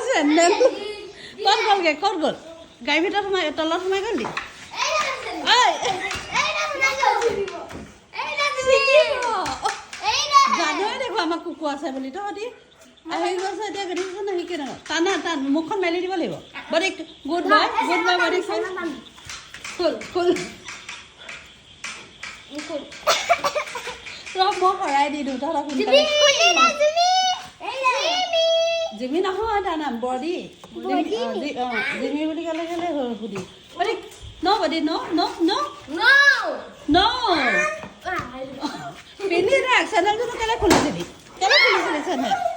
sandal ক'ত গ'লগৈ ক'ত গ'ল গাড়ীৰ ভিতৰত সোমাই তলত সোমাই গ'ল নি জানোৱে দেখো আমাক কুকুৰ আছে বুলি তহঁতি আহি গৈছে এতিয়া দেখিছ না শিকি নাও টানা টান মুখখন মেলি দিব লাগিব বডি গুড বয় বডি খুল খুল ৰব মই কৰাই দি দিওঁ তহঁতক জিমি নহয় তাৰ নাম বডি জিমি বুলি ক'লে কেলে সুধি বডি ন বডি ন ন ন ন পিন্ধি ৰাখ চেনেলটো কেলে খুলিছিলি চেনেল